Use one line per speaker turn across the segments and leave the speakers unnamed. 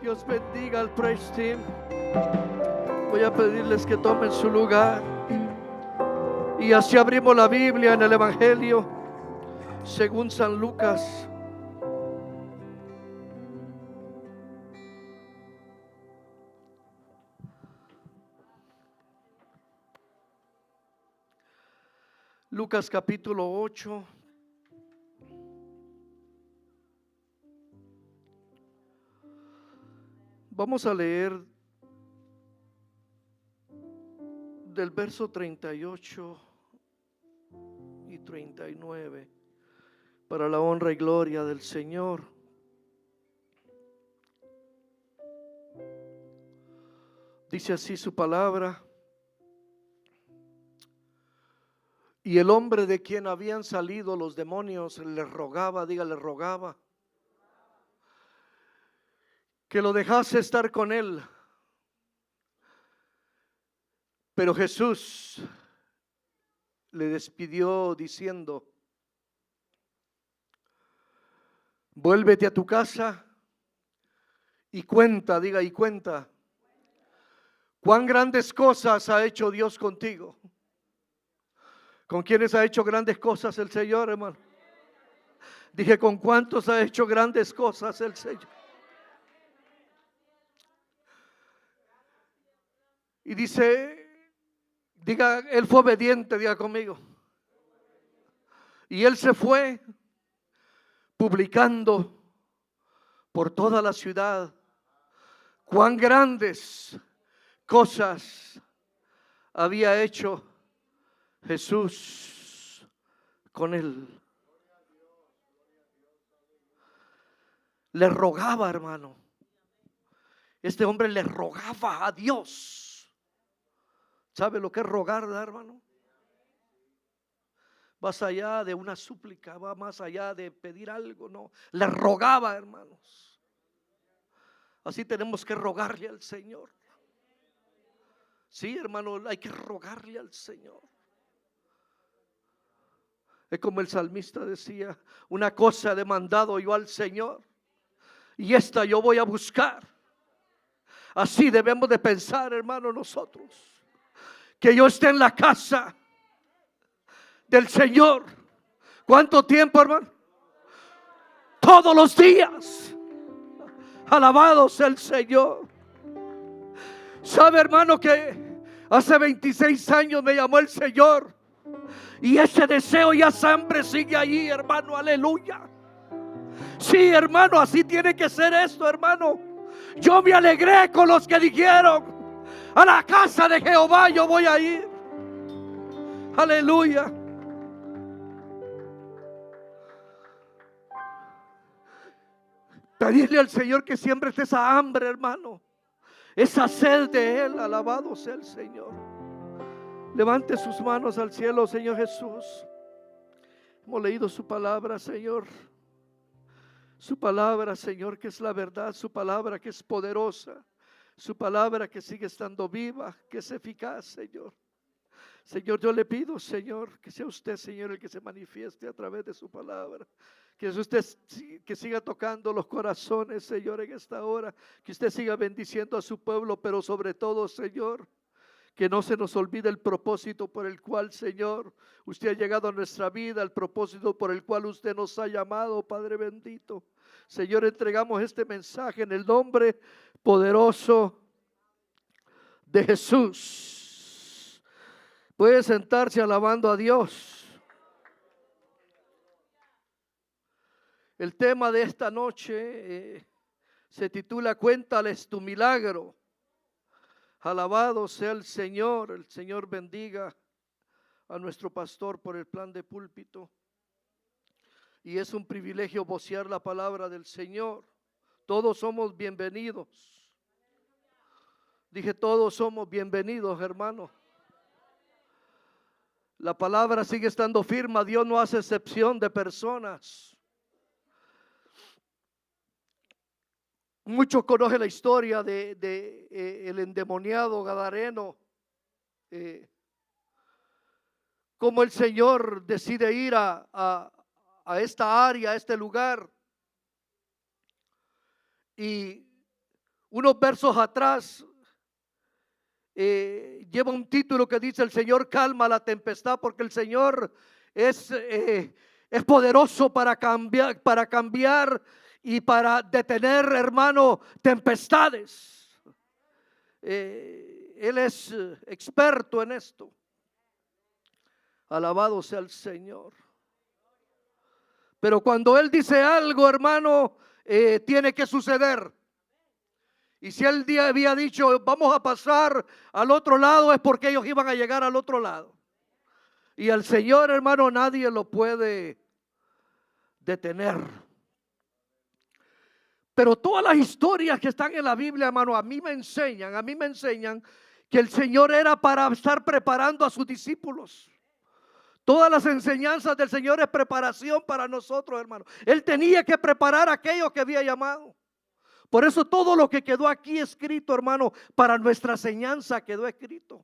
Dios bendiga al Praise Team. Voy a pedirles que tomen su lugar. Y así abrimos la Biblia en el Evangelio según San Lucas. Lucas capítulo 8. Vamos a leer del verso 38 y 39 para la honra y gloria del Señor. Dice así su palabra. Y el hombre de quien habían salido los demonios le rogaba, dígale, rogaba, que lo dejase estar con él. Pero Jesús le despidió diciendo: vuélvete a tu casa y cuenta, diga, y cuenta cuán grandes cosas ha hecho Dios contigo. ¿Con quiénes ha hecho grandes cosas el Señor, hermano? Dije, ¿con cuántos ha hecho grandes cosas el Señor? Y dice, diga, él fue obediente, diga conmigo. Y él se fue publicando por toda la ciudad cuán grandes cosas había hecho Jesús con él. Le rogaba, hermano. Este hombre le rogaba a Dios. ¿Sabe lo que es rogar, hermano? Más allá de una súplica, va más allá de pedir algo, no. Le rogaba, hermanos. Así tenemos que rogarle al Señor. Sí, hermano, hay que rogarle al Señor. Es como el salmista decía: una cosa he demandado yo al Señor, y esta yo voy a buscar. Así debemos de pensar, hermano, nosotros. Que yo esté en la casa del Señor. ¿Cuánto tiempo, hermano? Todos los días. Alabado sea el Señor. ¿Sabe, hermano, que hace 26 años me llamó el Señor? Y ese deseo y esa hambre sigue allí, hermano, aleluya. Sí, hermano, así tiene que ser esto, hermano. Yo me alegré con los que dijeron: a la casa de Jehová yo voy a ir. Aleluya. Pedirle al Señor que siempre esté esa hambre, hermano, esa sed de Él. Alabado sea el Señor. Levante sus manos al cielo, Señor Jesús. Hemos leído su palabra, Señor. Su palabra, Señor, que es la verdad. Su palabra que es poderosa. Su palabra que sigue estando viva, que es eficaz, Señor. Señor, yo le pido, Señor, que sea usted, Señor, el que se manifieste a través de su palabra. Que usted que siga tocando los corazones, Señor, en esta hora. Que usted siga bendiciendo a su pueblo, pero sobre todo, Señor, que no se nos olvide el propósito por el cual, Señor, usted ha llegado a nuestra vida, el propósito por el cual usted nos ha llamado, Padre bendito. Señor, entregamos este mensaje en el nombre poderoso de Jesús. Puede sentarse alabando a Dios. El tema de esta noche se titula Cuéntales tu milagro. Alabado sea el Señor. El Señor bendiga a nuestro pastor por el plan de púlpito. Y es un privilegio vocear la palabra del Señor. Todos somos bienvenidos. Dije, todos somos bienvenidos, hermano. La palabra sigue estando firme. Dios no hace excepción de personas. Muchos conocen la historia de el endemoniado gadareno. Cómo el Señor decide ir a esta área, a este lugar. Y unos versos atrás, lleva un título que dice: el Señor calma la tempestad, porque el Señor es poderoso para cambiar y para detener, hermano, tempestades. Él es experto en esto. Alabado sea el Señor. Pero cuando Él dice algo, hermano, tiene que suceder. Y si Él había dicho: vamos a pasar al otro lado, es porque ellos iban a llegar al otro lado. Y al Señor, hermano, nadie lo puede detener. Pero todas las historias que están en la Biblia, hermano, a mí me enseñan que el Señor era para estar preparando a sus discípulos. Todas las enseñanzas del Señor es preparación para nosotros, hermano. Él tenía que preparar a aquellos que había llamado. Por eso todo lo que quedó aquí escrito, hermano, para nuestra enseñanza quedó escrito.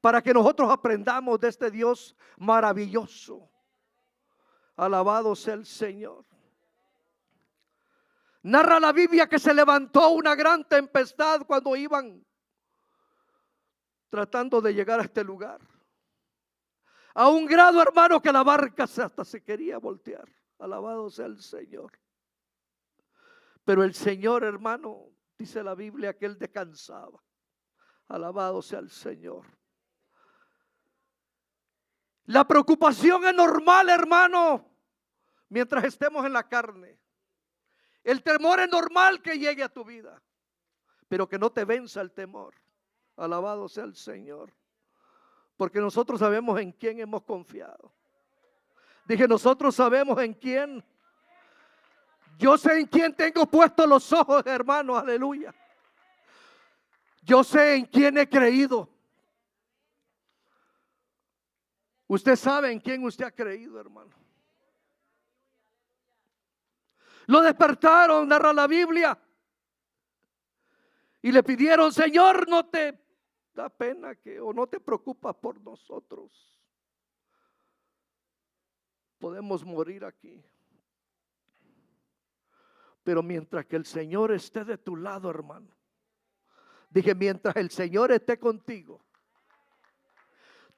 Para que nosotros aprendamos de este Dios maravilloso. Alabado sea el Señor. Narra la Biblia que se levantó una gran tempestad cuando iban tratando de llegar a este lugar. A un grado, hermano, que la barca hasta se quería voltear. Alabado sea el Señor. Pero el Señor, hermano, dice la Biblia que Él descansaba. Alabado sea el Señor. La preocupación es normal, hermano, mientras estemos en la carne. El temor es normal que llegue a tu vida, pero que no te venza el temor. Alabado sea el Señor. Porque nosotros sabemos en quién hemos confiado. Dije, nosotros sabemos en quién. Yo sé en quién tengo puestos los ojos, hermano, aleluya. Yo sé en quién he creído. Usted sabe en quién usted ha creído, hermano. Lo despertaron, narra la Biblia, y le pidieron: Señor, no te da pena o no te preocupas por nosotros. Podemos morir aquí. Pero mientras que el Señor esté de tu lado, hermano. Dije, mientras el Señor esté contigo,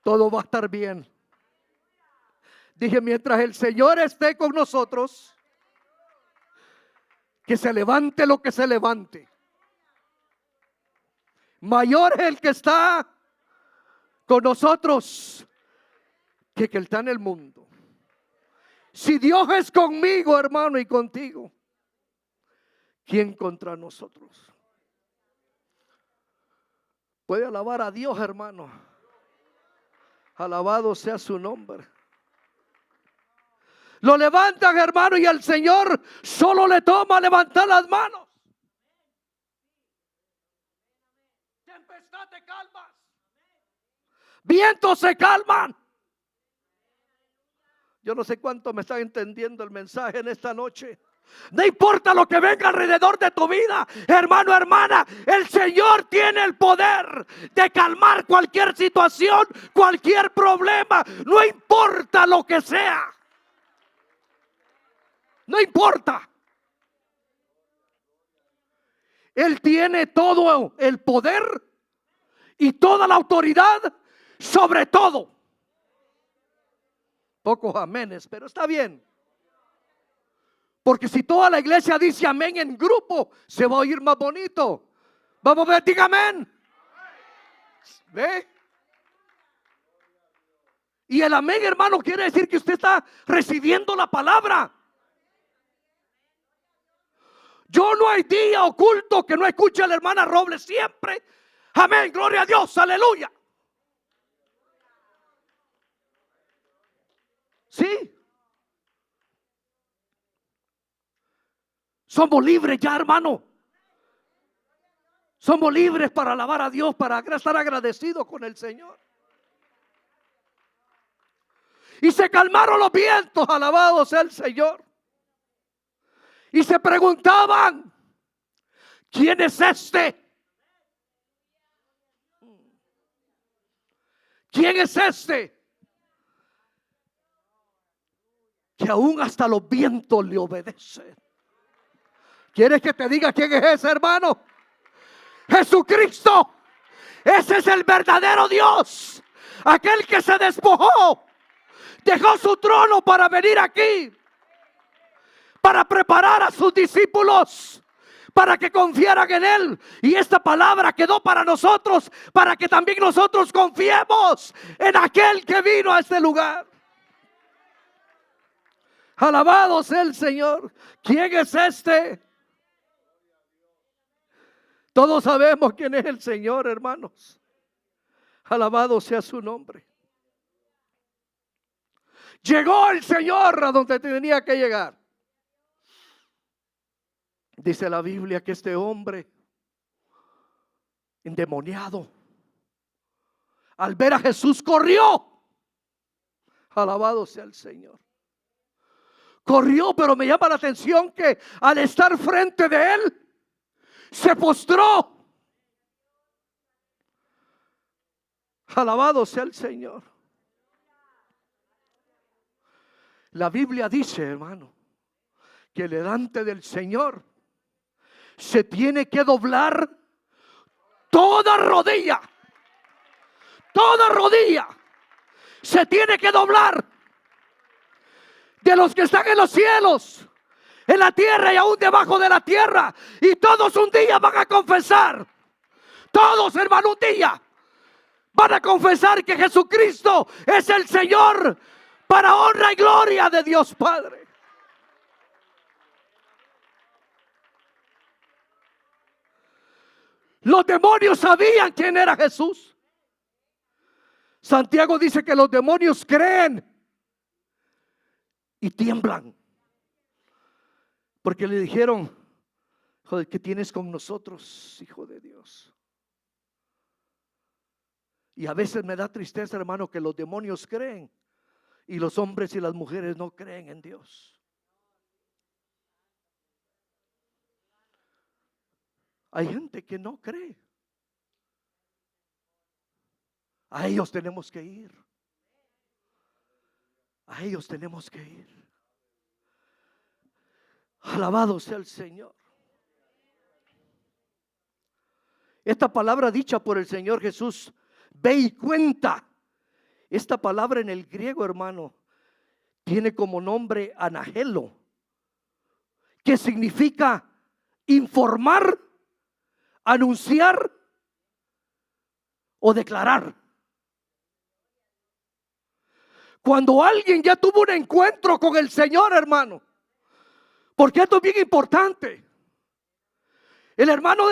todo va a estar bien. Dije, mientras el Señor esté con nosotros, que se levante lo que se levante. Mayor es el que está con nosotros que el que está en el mundo. Si Dios es conmigo, hermano, y contigo, ¿quién contra nosotros? Puede alabar a Dios, hermano. Alabado sea su nombre. Lo levantan, hermano, y al Señor solo le toma levantar las manos. Tempestad te calmas. Vientos se calman. Yo no sé cuánto me están entendiendo el mensaje en esta noche. No importa lo que venga alrededor de tu vida, hermano, hermana, el Señor tiene el poder de calmar cualquier situación, cualquier problema. No importa lo que sea. No importa. Él tiene todo el poder y toda la autoridad sobre todo. Pocos amenes, pero está bien. Porque si toda la iglesia dice amén en grupo, se va a oír más bonito. Vamos a ver, diga amén. ¿Ve? Y el amén, hermano, quiere decir que usted está recibiendo la palabra. Yo no hay día oculto que no escuche a la hermana Robles siempre. Amén, gloria a Dios, aleluya. Sí. Somos libres ya, hermano. Somos libres para alabar a Dios, para estar agradecidos con el Señor. Y se calmaron los vientos, alabado sea el Señor. Y se preguntaban: ¿quién es este? ¿Quién es este? Que aún hasta los vientos le obedecen. ¿Quieres que te diga quién es ese, hermano? Jesucristo, ese es el verdadero Dios, aquel que se despojó, dejó su trono para venir aquí, para preparar a sus discípulos, para que confiaran en Él. Y esta palabra quedó para nosotros, para que también nosotros confiemos en aquel que vino a este lugar. Alabado sea el Señor. ¿Quién es este? Todos sabemos quién es el Señor, hermanos. Alabado sea su nombre. Llegó el Señor a donde tenía que llegar. Dice la Biblia que este hombre endemoniado, al ver a Jesús, corrió. Alabado sea el Señor. Corrió, pero me llama la atención que al estar frente de él, se postró. Alabado sea el Señor. La Biblia dice, hermano, que delante del Señor se tiene que doblar toda rodilla. Toda rodilla se tiene que doblar. De los que están en los cielos, en la tierra y aún debajo de la tierra. Y todos un día van a confesar. Todos, hermano, un día van a confesar que Jesucristo es el Señor, para honra y gloria de Dios Padre. Los demonios sabían quién era Jesús. Santiago dice que los demonios creen y tiemblan, porque le dijeron: joder, ¿qué tienes con nosotros, hijo de Dios? Y a veces me da tristeza, hermano, que los demonios creen y los hombres y las mujeres no creen en Dios. Hay gente que no cree. A ellos tenemos que ir. A ellos tenemos que ir. Alabado sea el Señor. Esta palabra dicha por el Señor Jesús, ve y cuenta. Esta palabra en el griego, hermano, tiene como nombre anagelo, que significa informar, anunciar o declarar. Cuando alguien ya tuvo un encuentro con el Señor, hermano, porque esto es bien importante. El hermano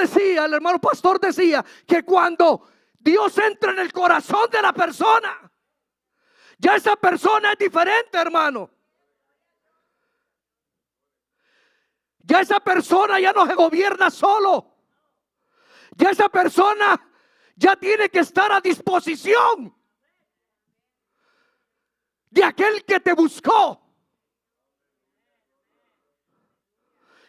pastor decía que cuando Dios entra en el corazón de la persona, ya esa persona es diferente, hermano. Ya esa persona ya no se gobierna solo. Ya esa persona ya tiene que estar a disposición de aquel que te buscó.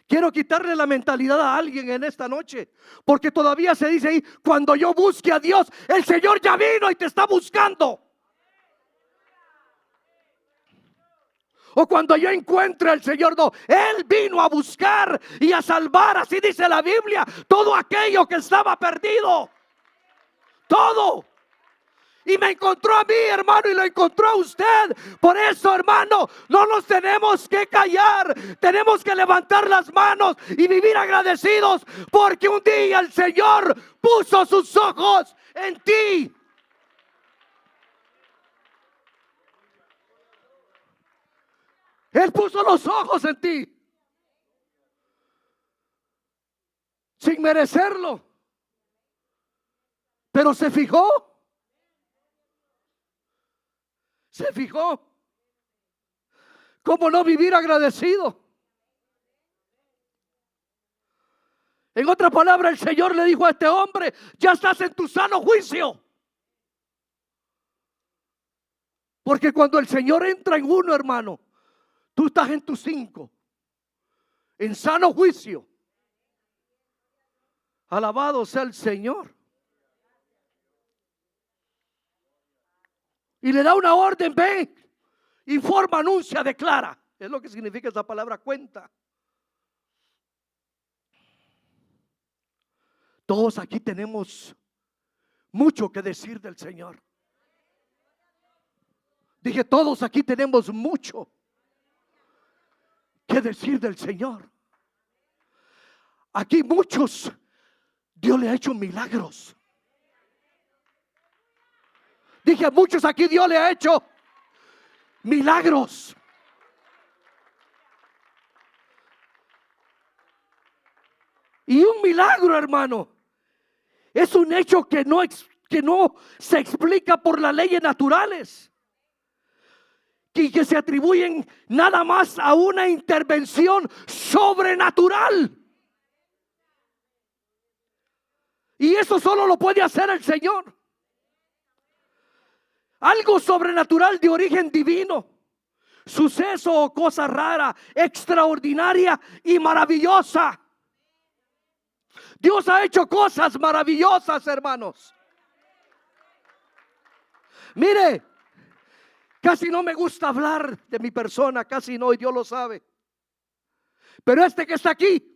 Quiero quitarle la mentalidad a alguien en esta noche, porque todavía se dice ahí: cuando yo busque a Dios, el Señor ya vino y te está buscando. O cuando yo encuentre al Señor, no, Él vino a buscar y a salvar, así dice la Biblia, todo aquello que estaba perdido. Todo. Y me encontró a mí, hermano, y lo encontró a usted. Por eso, hermano, no nos tenemos que callar. Tenemos que levantar las manos y vivir agradecidos, porque un día el Señor puso sus ojos en ti. Él puso los ojos en ti sin merecerlo, pero se fijó. Se fijó. ¿Cómo no vivir agradecido? En otra palabra, el Señor le dijo a este hombre: ya estás en tu sano juicio. Porque cuando el Señor entra en uno, hermano, tú estás en tus 5, en sano juicio. Alabado sea el Señor. Y le da una orden: ven, informa, anuncia, declara. Es lo que significa esa palabra, cuenta. Todos aquí tenemos mucho que decir del Señor. Dije, todos aquí tenemos mucho que decir del Señor. Aquí muchos, Dios le ha hecho milagros. Dije, a muchos aquí Dios le ha hecho milagros. Y un milagro, hermano, es un hecho que no se explica por las leyes naturales, que se atribuyen nada más a una intervención sobrenatural. Y eso solo lo puede hacer el Señor. Algo sobrenatural de origen divino. Suceso o cosa rara, extraordinaria y maravillosa. Dios ha hecho cosas maravillosas, hermanos. Mire, casi no me gusta hablar de mi persona, casi no, y Dios lo sabe. Pero este que está aquí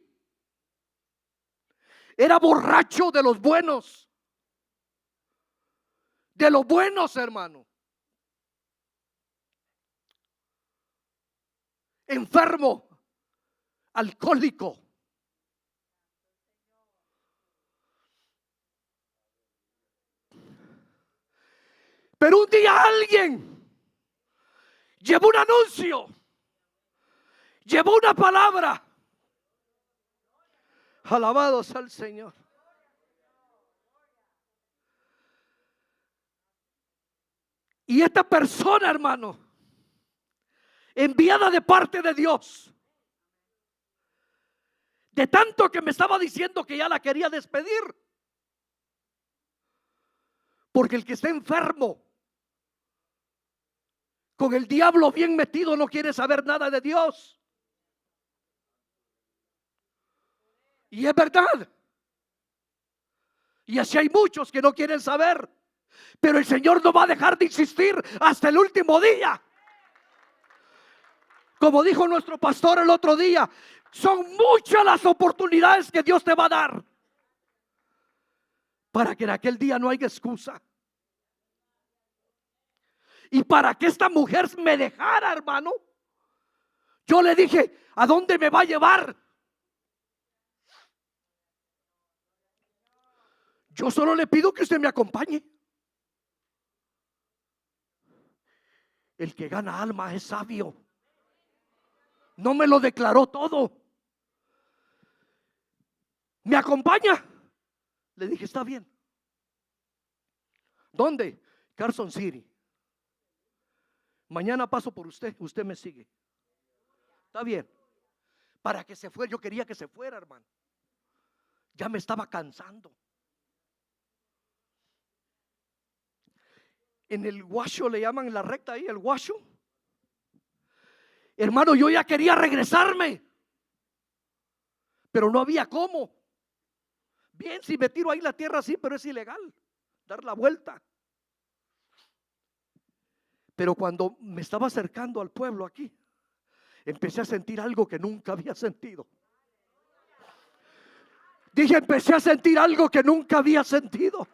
era borracho de los buenos. De los buenos, hermano. Enfermo, alcohólico. Pero un día alguien llevó un anuncio, llevó una palabra. Alabados al Señor. Y esta persona, hermano, enviada de parte de Dios, de tanto que me estaba diciendo que ya la quería despedir, porque el que está enfermo, con el diablo bien metido, no quiere saber nada de Dios. Y es verdad. Y así hay muchos que no quieren saber. Pero el Señor no va a dejar de insistir hasta el último día. Como dijo nuestro pastor el otro día, son muchas las oportunidades que Dios te va a dar para que en aquel día no haya excusa. Y para que esta mujer me dejara, hermano, yo le dije, ¿a dónde me va a llevar? Yo solo le pido que usted me acompañe. El que gana alma es sabio. No me lo declaró todo. ¿Me acompaña? Le dije, está bien. ¿Dónde? Carson City. Mañana paso por usted, usted me sigue. Está bien. Para que se fuera, yo quería que se fuera, hermano. Ya me estaba cansando. En el Washoe le llaman la recta ahí, el Washoe. Hermano, yo ya quería regresarme, pero no había cómo. Bien, si me tiro ahí la tierra, sí, pero es ilegal dar la vuelta. Pero cuando me estaba acercando al pueblo aquí, empecé a sentir algo que nunca había sentido. Dije, empecé a sentir algo que nunca había sentido.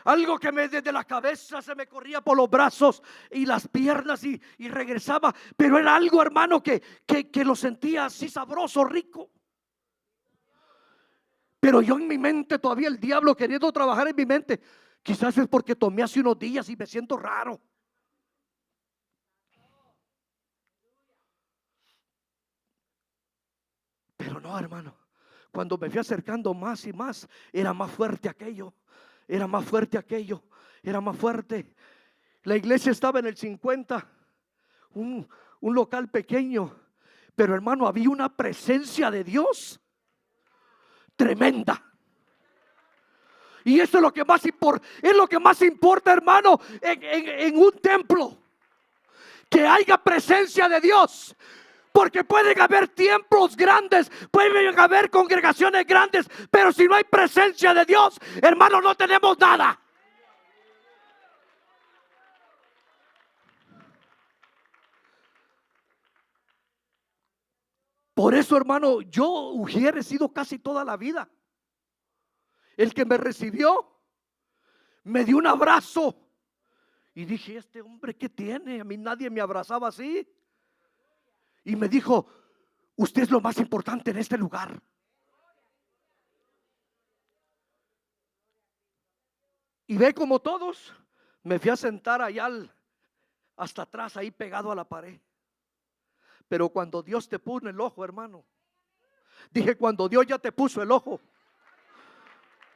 Algo que desde la cabeza se me corría por los brazos y las piernas y regresaba. Pero era algo, hermano, que lo sentía así sabroso, rico. Pero yo en mi mente, todavía el diablo queriendo trabajar en mi mente. Quizás es porque tomé hace unos días y me siento raro. Pero no, hermano. Cuando me fui acercando más y más, era más fuerte aquello. Era más fuerte aquello. Era más fuerte. La iglesia estaba en el 50. Un local pequeño. Pero hermano, había una presencia de Dios tremenda. Y eso es lo que más importa. Es lo que más importa, hermano, en un templo. Que haya presencia de Dios. Porque pueden haber templos grandes, pueden haber congregaciones grandes, pero si no hay presencia de Dios, hermano, no tenemos nada. Por eso, hermano, yo hubiera sido casi toda la vida. El que me recibió me dio un abrazo. Y dije, este hombre, ¿qué tiene? A mí nadie me abrazaba así. Y me dijo, usted es lo más importante en este lugar. Y ve como todos, me fui a sentar allá hasta atrás, ahí pegado a la pared. Pero cuando Dios te puso el ojo, hermano, dije, cuando Dios ya te puso el ojo,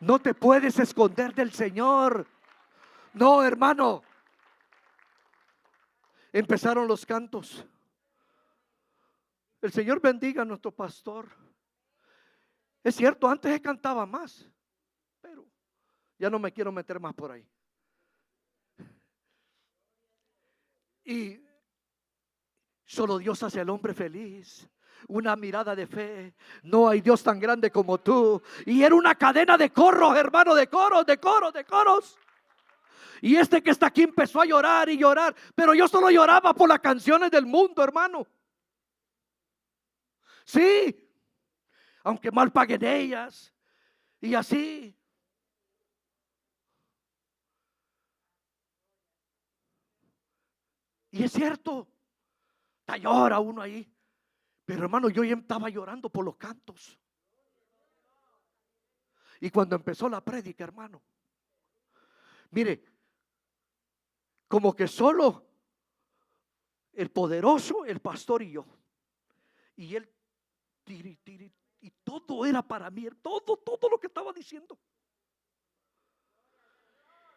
no te puedes esconder del Señor. No, hermano. Empezaron los cantos. El Señor bendiga a nuestro pastor. Es cierto, antes se cantaba más, pero ya no me quiero meter más por ahí. Y solo Dios hace al hombre feliz. Una mirada de fe. No hay Dios tan grande como tú. Y era una cadena de coros, hermano, de coros, de coros, de coros. Y este que está aquí empezó a llorar y llorar. Pero yo solo lloraba por las canciones del mundo, hermano. Sí, aunque mal paguen ellas. Y así. Y es cierto, está llora uno ahí. Pero hermano, yo ya estaba llorando por los cantos. Y cuando empezó la prédica, hermano, mire, como que solo el poderoso, el pastor y yo. Y él, tiri, tiri, y todo era para mí, todo lo que estaba diciendo.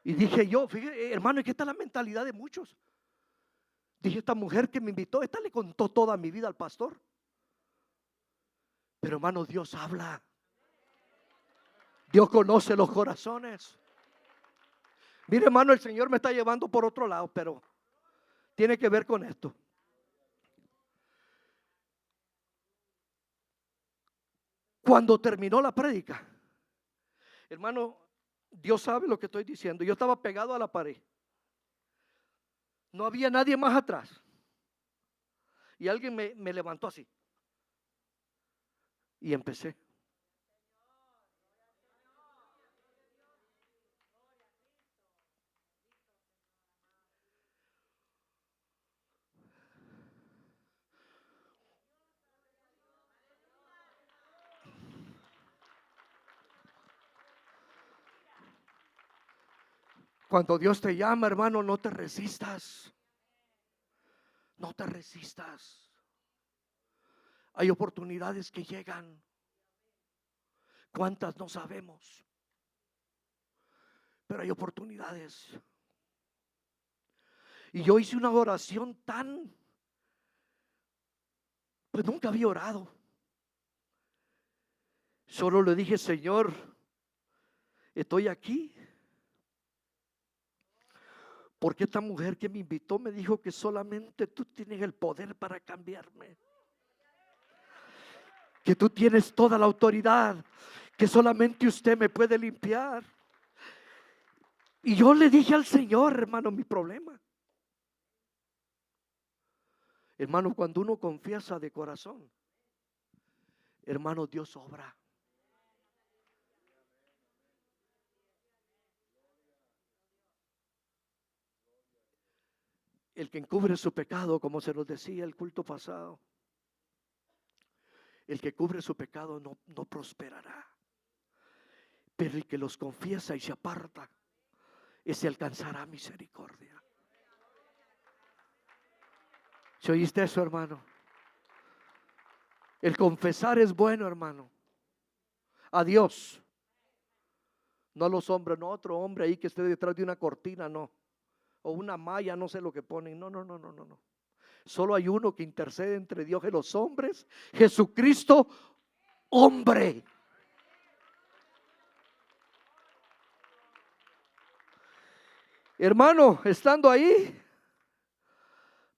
Y dije yo, fíjate, hermano, ¿y qué está la mentalidad de muchos? Dije, esta mujer que me invitó, esta le contó toda mi vida al pastor. Pero hermano, Dios habla. Dios conoce los corazones. Mire, hermano, el Señor me está llevando por otro lado, pero tiene que ver con esto. Cuando terminó la prédica, hermano, Dios sabe lo que estoy diciendo. Yo estaba pegado a la pared. No había nadie más atrás. Y alguien me levantó así. Y empecé. Cuando Dios te llama, hermano, no te resistas. No te resistas. Hay oportunidades que llegan. ¿Cuántas? No sabemos. Pero hay oportunidades. Y yo hice una oración pues nunca había orado. Solo le dije, Señor, estoy aquí porque esta mujer que me invitó me dijo que solamente tú tienes el poder para cambiarme. Que tú tienes toda la autoridad, que solamente usted me puede limpiar. Y yo le dije al Señor, hermano, mi problema. Hermano, cuando uno confiesa de corazón, hermano, Dios obra. El que encubre su pecado, como se nos decía el culto pasado, el que cubre su pecado no prosperará. Pero el que los confiesa y se aparta, ese alcanzará misericordia. ¿Se oíste eso, hermano? El confesar es bueno, hermano. A Dios. No a los hombres, no a otro hombre ahí que esté detrás de una cortina, no. O una malla, no sé lo que ponen. No. Solo hay uno que intercede entre Dios y los hombres. Jesucristo, hombre. Hermano, estando ahí,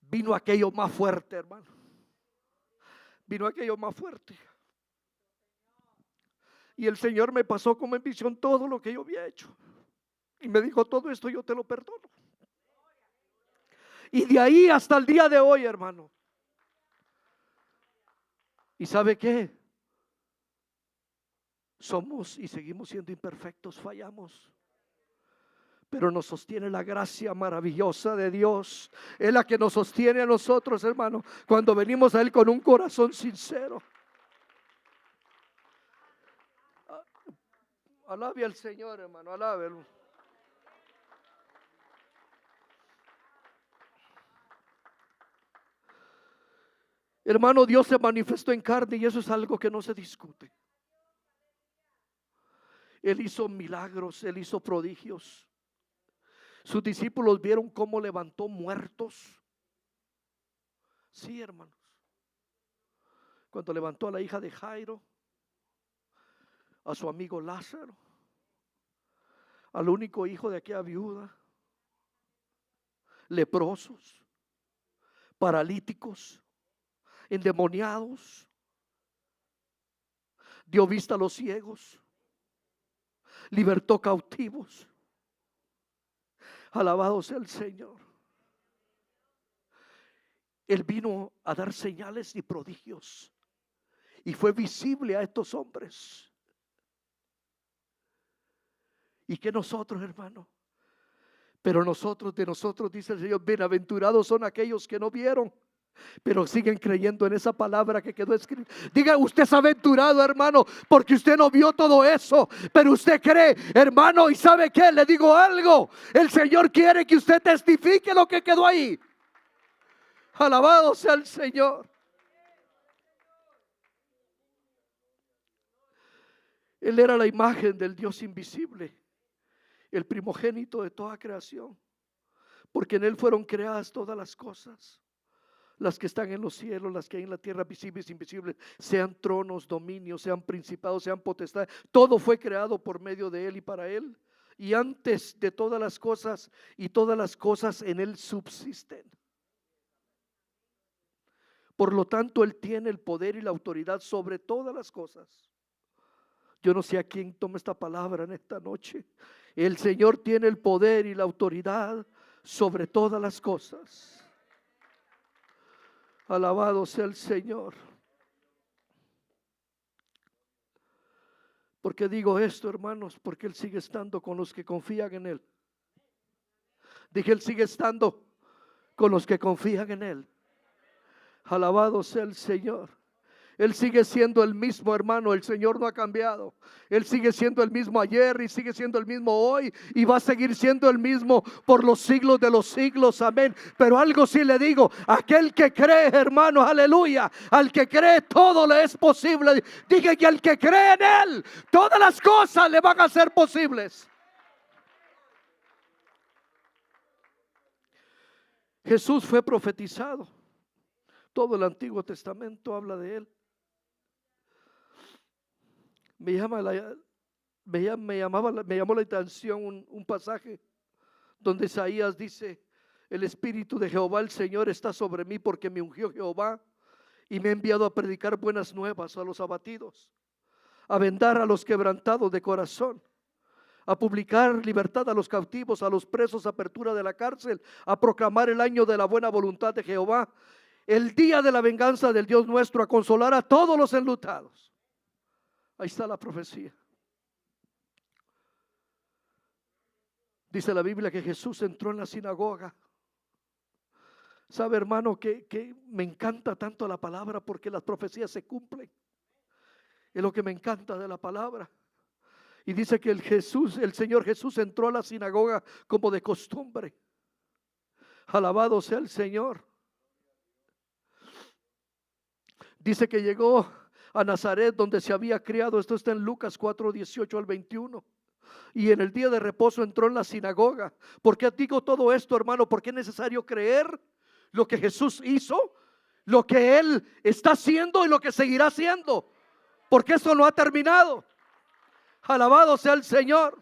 vino aquello más fuerte, hermano. Vino aquello más fuerte. Y el Señor me pasó como en visión todo lo que yo había hecho. Y me dijo, todo esto yo te lo perdono. Y de ahí hasta el día de hoy, hermano. ¿Y sabe qué? Somos y seguimos siendo imperfectos, fallamos. Pero nos sostiene la gracia maravillosa de Dios. Es la que nos sostiene a nosotros, hermano, cuando venimos a Él con un corazón sincero. Alabe al Señor, hermano, alábelo. Hermano, Dios se manifestó en carne y eso es algo que no se discute. Él hizo milagros, Él hizo prodigios. Sus discípulos vieron cómo levantó muertos. Sí, hermanos. Cuando levantó a la hija de Jairo, a su amigo Lázaro, al único hijo de aquella viuda, leprosos, paralíticos, endemoniados, dio vista a los ciegos, libertó cautivos. Alabado sea el Señor. Él vino a dar señales y prodigios y fue visible a estos hombres. ¿Y que nosotros, hermano? Pero de nosotros dice el Señor, bienaventurados son aquellos que no vieron, pero siguen creyendo en esa palabra que quedó escrita. Diga, usted es aventurado, hermano, porque usted no vio todo eso, pero usted cree, hermano. Y ¿sabe qué? Le digo algo, el Señor quiere que usted testifique lo que quedó ahí. Alabado sea el Señor. Él era la imagen del Dios invisible, el primogénito de toda creación, porque en Él fueron creadas todas las cosas, las que están en los cielos, las que hay en la tierra, visibles e invisibles, sean tronos, dominios, sean principados, sean potestades. Todo fue creado por medio de Él y para Él. Y antes de todas las cosas, y todas las cosas en Él subsisten. Por lo tanto, Él tiene el poder y la autoridad sobre todas las cosas. Yo no sé a quién toma esta palabra en esta noche. El Señor tiene el poder y la autoridad sobre todas las cosas. Alabado sea el Señor. ¿Por qué digo esto, hermanos? Porque Él sigue estando con los que confían en Él. Dije, Él sigue estando con los que confían en Él. Alabado sea el Señor. Él sigue siendo el mismo, hermano. El Señor no ha cambiado. Él sigue siendo el mismo ayer y sigue siendo el mismo hoy y va a seguir siendo el mismo por los siglos de los siglos. Amén. Pero algo sí le digo, aquel que cree, hermano, aleluya, al que cree todo le es posible. Dije que al que cree en Él, todas las cosas le van a ser posibles. Jesús fue profetizado. Todo el Antiguo Testamento habla de Él. Me llamó la atención un pasaje donde Isaías dice: el Espíritu de Jehová el Señor está sobre mí, porque me ungió Jehová y me ha enviado a predicar buenas nuevas a los abatidos, a vendar a los quebrantados de corazón, a publicar libertad a los cautivos, a los presos, apertura de la cárcel, a proclamar el año de la buena voluntad de Jehová, el día de la venganza del Dios nuestro, a consolar a todos los enlutados. Ahí está la profecía. Dice la Biblia que Jesús entró en la sinagoga. ¿Sabe, hermano, que me encanta tanto la palabra? Porque las profecías se cumplen. Es lo que me encanta de la palabra. Y dice que el Señor Jesús entró a la sinagoga como de costumbre. Alabado sea el Señor. Dice que llegó a Nazaret, donde se había criado. Esto está en Lucas 4:18 al 21. Y en el día de reposo entró en la sinagoga. ¿Por qué digo todo esto, hermano? Porque es necesario creer lo que Jesús hizo, lo que Él está haciendo y lo que seguirá haciendo, porque eso no ha terminado. Alabado sea el Señor.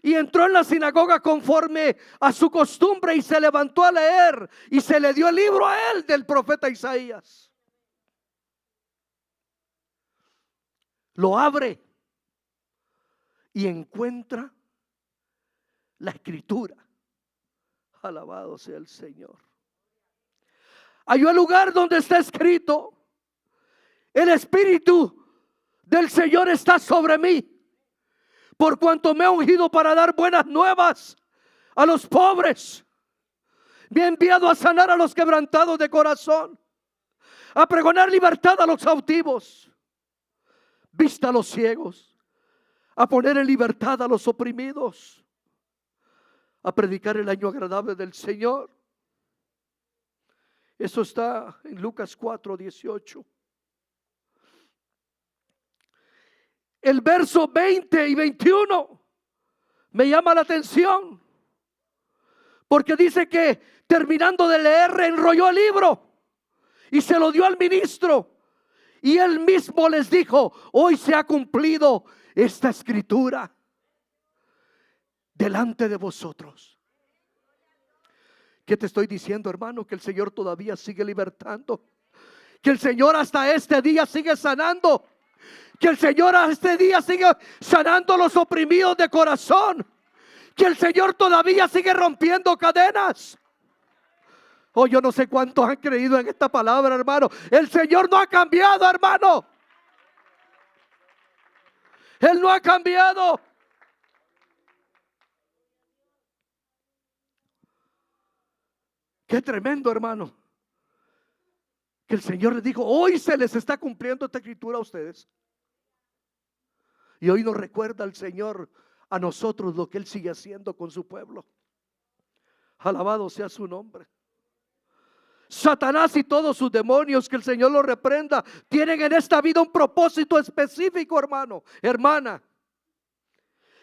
Y entró en la sinagoga conforme a su costumbre y se levantó a leer, y se le dio el libro a él del profeta Isaías. Lo abre y encuentra la escritura. Alabado sea el Señor. Hay un lugar donde está escrito: el Espíritu del Señor está sobre mí, por cuanto me ha ungido para dar buenas nuevas a los pobres. Me ha enviado a sanar a los quebrantados de corazón, a pregonar libertad a los cautivos, vista a los ciegos, a poner en libertad a los oprimidos, a predicar el año agradable del Señor. Eso está en Lucas 4:18. El verso 20 y 21 me llama la atención, porque dice que terminando de leer enrolló el libro y se lo dio al ministro, y él mismo les dijo: hoy se ha cumplido esta escritura delante de vosotros. ¿Qué te estoy diciendo, hermano? Que el Señor todavía sigue libertando, que el Señor hasta este día sigue sanando, que el Señor a este día sigue sanando a los oprimidos de corazón, que el Señor todavía sigue rompiendo cadenas. Oh, yo no sé cuántos han creído en esta palabra, hermano. El Señor no ha cambiado, hermano. Él no ha cambiado. Qué tremendo, hermano, que el Señor les dijo: hoy se les está cumpliendo esta escritura a ustedes. Y hoy nos recuerda el Señor a nosotros lo que Él sigue haciendo con su pueblo. Alabado sea su nombre. Satanás y todos sus demonios, que el Señor los reprenda, tienen en esta vida un propósito específico, hermano, hermana.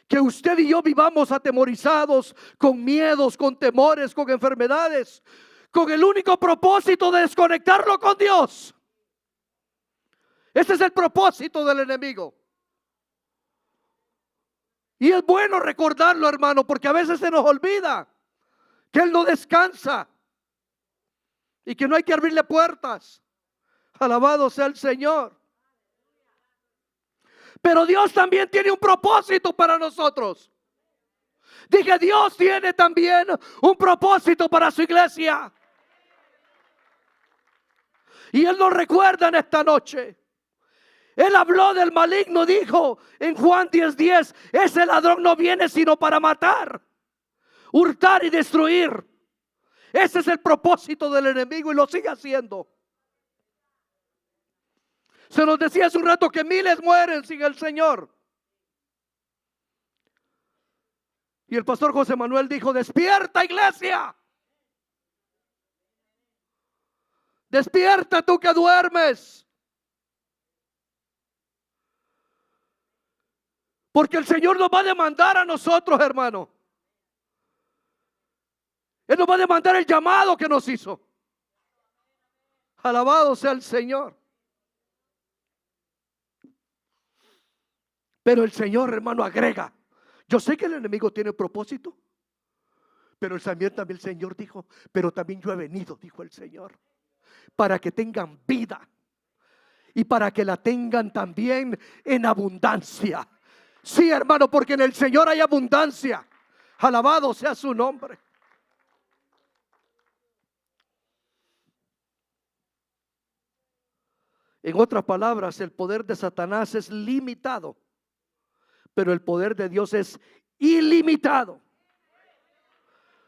Que usted y yo vivamos atemorizados, con miedos, con temores, con enfermedades, con el único propósito de desconectarlo con Dios. Ese es el propósito del enemigo. Y es bueno recordarlo, hermano, porque a veces se nos olvida que Él no descansa y que no hay que abrirle puertas. Alabado sea el Señor. Pero Dios también tiene un propósito para nosotros. Dije, Dios tiene también un propósito para su iglesia. Y Él nos recuerda en esta noche. Él habló del maligno, dijo en Juan 10:10: ese ladrón no viene sino para matar, hurtar y destruir. Ese es el propósito del enemigo y lo sigue haciendo. Se nos decía hace un rato que miles mueren sin el Señor. Y el pastor José Manuel dijo: despierta, iglesia. Despierta, tú que duermes. Porque el Señor nos va a demandar a nosotros, hermano. Él nos va a demandar el llamado que nos hizo. Alabado sea el Señor. Pero el Señor, hermano, agrega. Yo sé que el enemigo tiene propósito, pero también el Señor dijo: pero también yo he venido, dijo el Señor, para que tengan vida y para que la tengan también en abundancia. Sí, hermano, porque en el Señor hay abundancia. Alabado sea su nombre. En otras palabras, el poder de Satanás es limitado, pero el poder de Dios es ilimitado.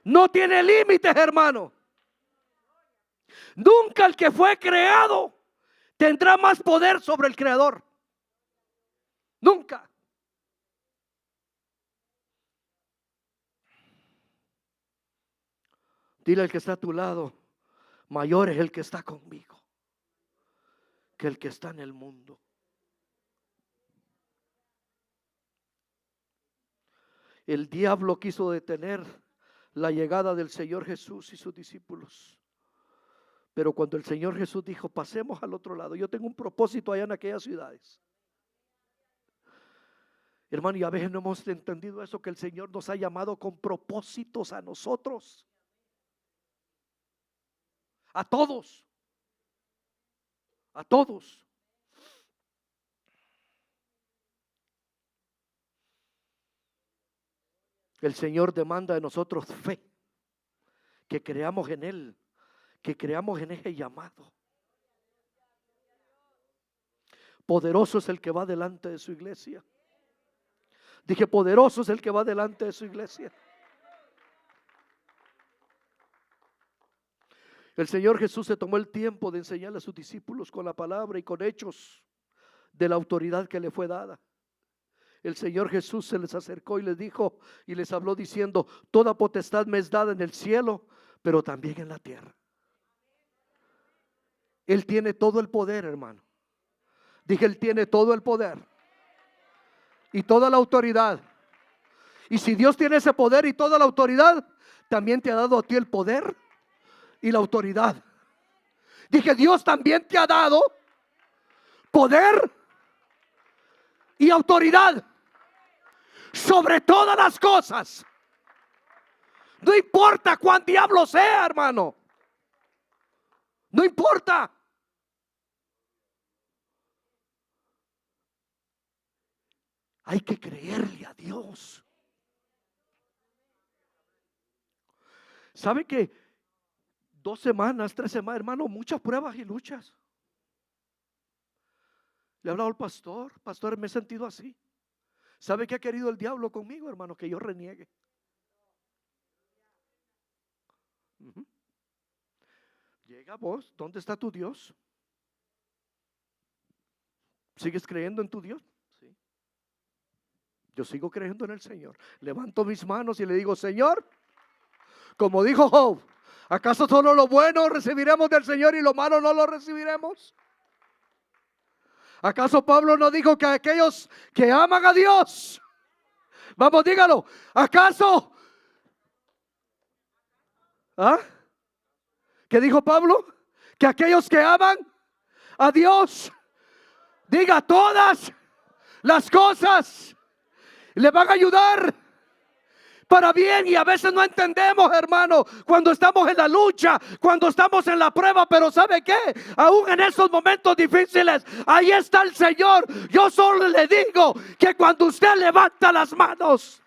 No tiene límites, hermano. Nunca el que fue creado tendrá más poder sobre el creador. Nunca. Dile al que está a tu lado: mayor es el que está conmigo que el que está en el mundo. El diablo quiso detener la llegada del Señor Jesús y sus discípulos. Pero cuando el Señor Jesús dijo: pasemos al otro lado, yo tengo un propósito allá en aquellas ciudades. Hermano, y a veces no hemos entendido eso, que el Señor nos ha llamado con propósitos a nosotros. A todos. A todos. El Señor demanda de nosotros fe, que creamos en Él, que creamos en ese llamado. Poderoso es el que va delante de su iglesia. Dije, poderoso es el que va delante de su iglesia. El Señor Jesús se tomó el tiempo de enseñarle a sus discípulos con la palabra y con hechos de la autoridad que le fue dada. El Señor Jesús se les acercó y les dijo y les habló diciendo: toda potestad me es dada en el cielo, pero también en la tierra. Él tiene todo el poder, hermano. Dije, Él tiene todo el poder y toda la autoridad. Y si Dios tiene ese poder y toda la autoridad, también te ha dado a ti el poder y la autoridad. Dije, Dios también te ha dado poder y autoridad sobre todas las cosas. No importa cuán diablo sea, hermano. No importa. Hay que creerle a Dios. ¿Sabe que 2 semanas, 3 semanas, hermano, muchas pruebas y luchas? Le he hablado al pastor: pastor, me he sentido así. ¿Sabe qué ha querido el diablo conmigo, hermano? Que yo reniegue. Llega vos, ¿dónde está tu Dios? ¿Sigues creyendo en tu Dios? Sí. Yo sigo creyendo en el Señor. Levanto mis manos y le digo: Señor, como dijo Job, ¿acaso solo lo bueno recibiremos del Señor y lo malo no lo recibiremos? ¿Acaso Pablo no dijo que aquellos que aman a Dios, vamos, dígalo, ¿acaso? ¿Ah? ¿Qué dijo Pablo? Que aquellos que aman a Dios, diga, todas las cosas le van a ayudar para bien. Y a veces no entendemos, hermano, cuando estamos en la lucha, cuando estamos en la prueba. Pero ¿sabe qué? Aún en esos momentos difíciles, ahí está el Señor. Yo solo le digo que cuando usted levanta las manos,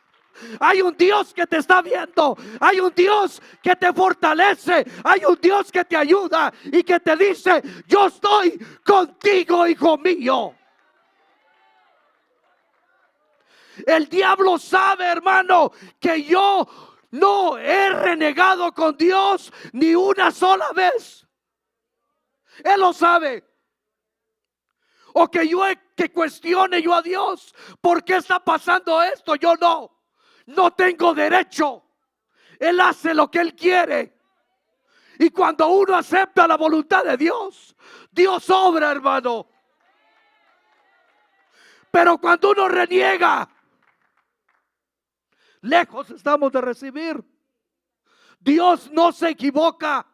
hay un Dios que te está viendo. Hay un Dios que te fortalece. Hay un Dios que te ayuda y que te dice: yo estoy contigo, hijo mío. El diablo sabe, hermano, que yo no he renegado con Dios ni una sola vez. Él lo sabe. O que que cuestione yo a Dios: ¿por qué está pasando esto? Yo no tengo derecho. Él hace lo que Él quiere. Y cuando uno acepta la voluntad de Dios, Dios obra, hermano. Pero cuando uno reniega, lejos estamos de recibir. Dios no se equivoca.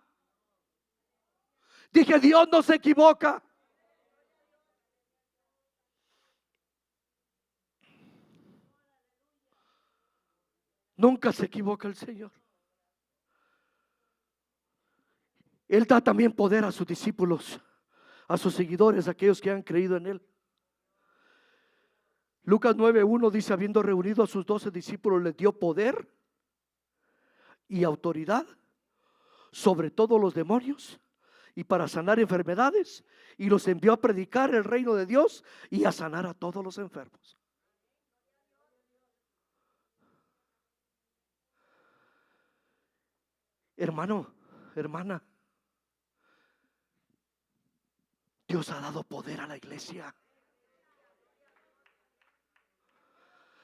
Dije, Dios no se equivoca. Nunca se equivoca el Señor. Él da también poder a sus discípulos, a sus seguidores, a aquellos que han creído en Él. Lucas 9:1 dice: habiendo reunido a sus 12 discípulos, les dio poder y autoridad sobre todos los demonios y para sanar enfermedades, y los envió a predicar el reino de Dios y a sanar a todos los enfermos. Hermano, hermana, Dios ha dado poder a la iglesia.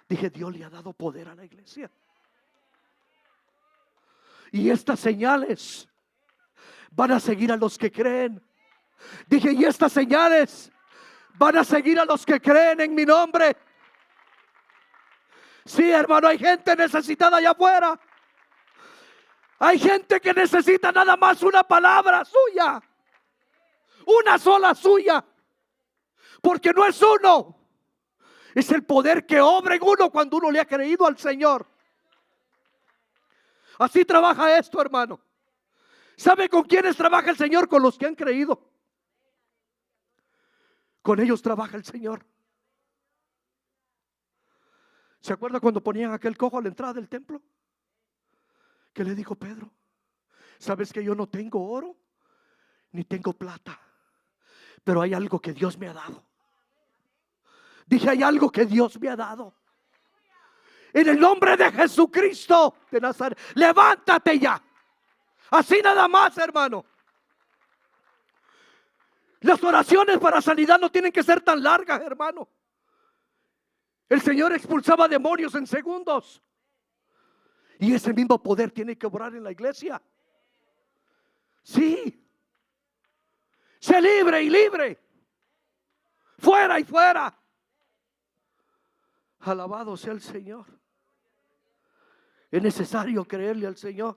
Dije, Dios le ha dado poder a la iglesia. Y estas señales van a seguir a los que creen. Dije, y estas señales van a seguir a los que creen en mi nombre. Sí, hermano, hay gente necesitada allá afuera. Hay gente que necesita nada más una palabra suya. Una sola suya. Porque no es uno. Es el poder que obra en uno cuando uno le ha creído al Señor. Así trabaja esto, hermano. ¿Sabe con quiénes trabaja el Señor? Con los que han creído. Con ellos trabaja el Señor. ¿Se acuerda cuando ponían aquel cojo a la entrada del templo? ¿Qué le dijo Pedro? ¿Sabes que yo no tengo oro ni tengo plata? Pero hay algo que Dios me ha dado. Dije, hay algo que Dios me ha dado. En el nombre de Jesucristo de Nazaret, levántate ya. Así nada más, hermano. Las oraciones para sanidad no tienen que ser tan largas, hermano. El Señor expulsaba demonios en segundos. Y ese mismo poder tiene que obrar en la iglesia. Sí. Sé libre y libre. Fuera y fuera. Alabado sea el Señor. Es necesario creerle al Señor.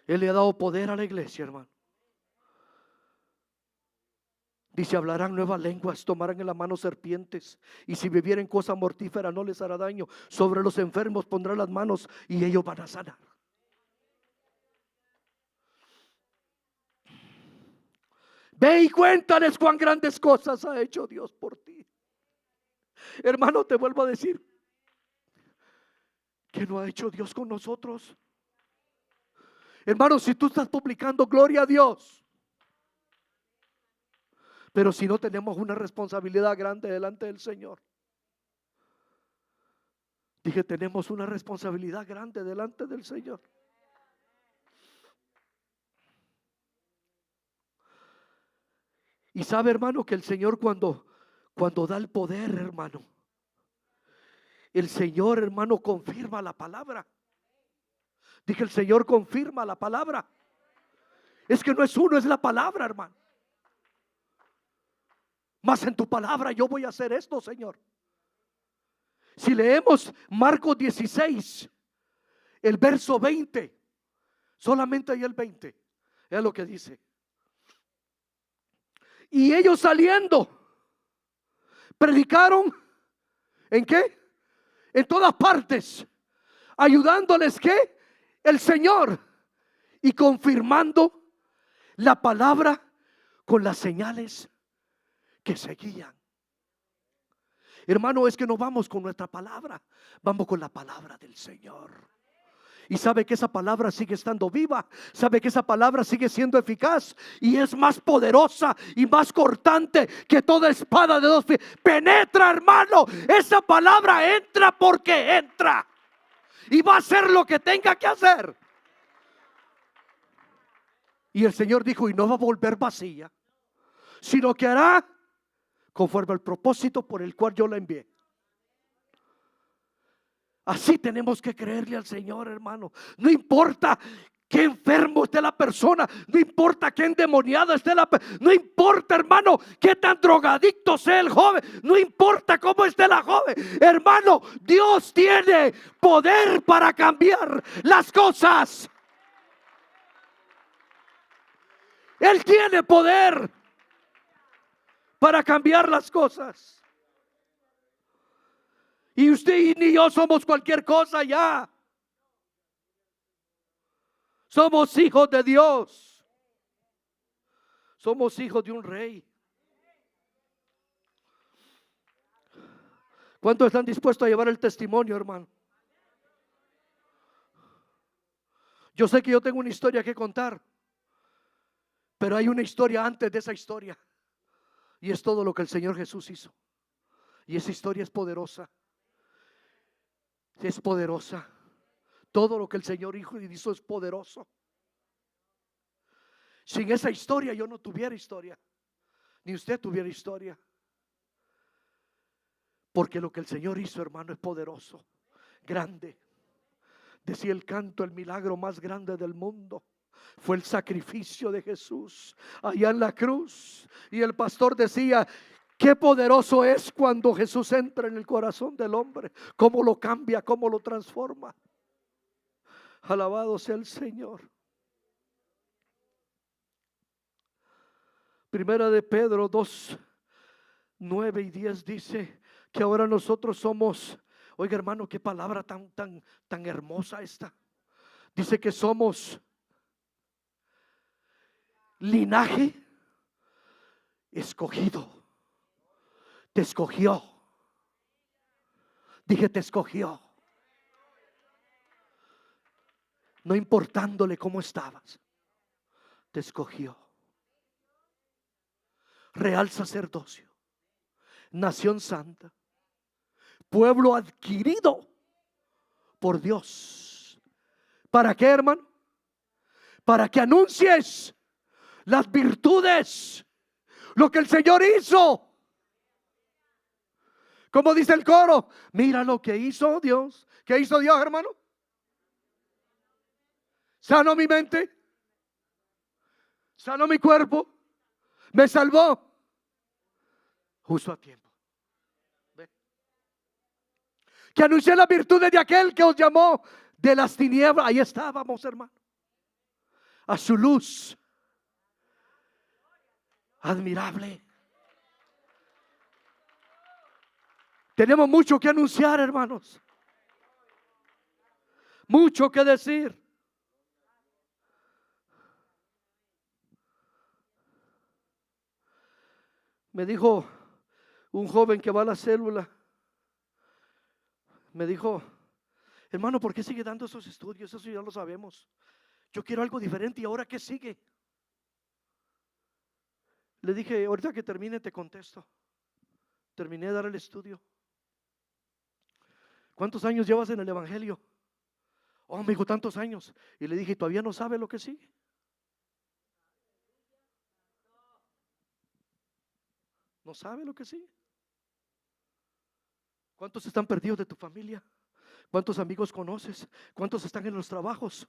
Él le ha dado poder a la iglesia, hermano. Dice, hablarán nuevas lenguas, tomarán en la mano serpientes, y si bebieren cosa mortífera no les hará daño. Sobre los enfermos pondrán las manos y ellos van a sanar. Ve y cuéntales cuán grandes cosas ha hecho Dios por ti. Hermano, te vuelvo a decir, ¿qué no ha hecho Dios con nosotros? Hermano, si tú estás publicando, gloria a Dios. Pero si no, tenemos una responsabilidad grande delante del Señor. Dije, tenemos una responsabilidad grande delante del Señor. Y sabe, hermano, que el Señor cuando da el poder, hermano, el Señor, hermano, confirma la palabra. Dije, el Señor confirma la palabra. Es que no es uno, es la palabra, hermano. Mas en tu palabra yo voy a hacer esto, Señor. Si leemos Marcos 16, el verso 20, solamente ahí el 20, es lo que dice. Y ellos saliendo, predicaron, ¿en qué? En todas partes, ayudándoles, ¿qué? El Señor, y confirmando la palabra con las señales que seguían. Hermano, es que no vamos con nuestra palabra, vamos con la palabra del Señor. Y sabe que esa palabra sigue estando viva, sabe que esa palabra sigue siendo eficaz y es más poderosa y más cortante que toda espada de dos filos. Penetra, hermano, esa palabra entra porque entra y va a hacer lo que tenga que hacer. Y el Señor dijo, y no va a volver vacía, sino que hará conforme al propósito por el cual yo la envié. Así tenemos que creerle al Señor, hermano. No importa qué enfermo esté la persona, no importa qué endemoniada esté la persona, no importa, hermano, qué tan drogadicto sea el joven, no importa cómo esté la joven, hermano, Dios tiene poder para cambiar las cosas. Él tiene poder para cambiar las cosas. Y usted ni yo somos cualquier cosa ya. Somos hijos de Dios. Somos hijos de un rey. ¿Cuántos están dispuestos a llevar el testimonio, hermano? Yo sé que yo tengo una historia que contar, pero hay una historia antes de esa historia. Y es todo lo que el Señor Jesús hizo. Y esa historia es poderosa. Es poderosa. Todo lo que el Señor hizo es poderoso. Sin esa historia yo no tuviera historia, ni usted tuviera historia. Porque lo que el Señor hizo, hermano, es poderoso, grande. Decía el canto, el milagro más grande del mundo fue el sacrificio de Jesús allá en la cruz. Y el pastor decía, qué poderoso es cuando Jesús entra en el corazón del hombre, cómo lo cambia, cómo lo transforma. Alabado sea el Señor. Primera de Pedro 2, 9 y 10 dice que ahora nosotros somos, oiga hermano, qué palabra tan hermosa esta. Dice que somos linaje escogido. Te escogió. Dije, te escogió. No importándole cómo estabas, te escogió. real sacerdocio, nación santa, pueblo adquirido por Dios. ¿Para qué, hermano? Para que anuncies las virtudes, lo que el Señor hizo. Como dice el coro, mira lo que hizo Dios. ¿Qué hizo Dios, hermano? Sanó mi mente, sanó mi cuerpo, me salvó justo a tiempo. ¿Ve? Que anuncié las virtudes de aquel que os llamó de las tinieblas. Ahí estábamos, hermano, a su luz admirable. Tenemos mucho que anunciar, hermanos, mucho que decir. Me dijo un joven que va a la célula, me dijo, hermano, ¿por qué sigue dando esos estudios? Eso ya lo sabemos. Yo quiero algo diferente. ¿Y ahora qué sigue? Le dije, ahorita que termine te contesto. Terminé de dar el estudio. ¿Cuántos años llevas en el evangelio? Oh, me dijo, tantos años. Y le dije, ¿todavía no sabe lo que sigue? ¿No sabe lo que sigue? ¿Cuántos están perdidos de tu familia? ¿Cuántos amigos conoces? ¿Cuántos están en los trabajos?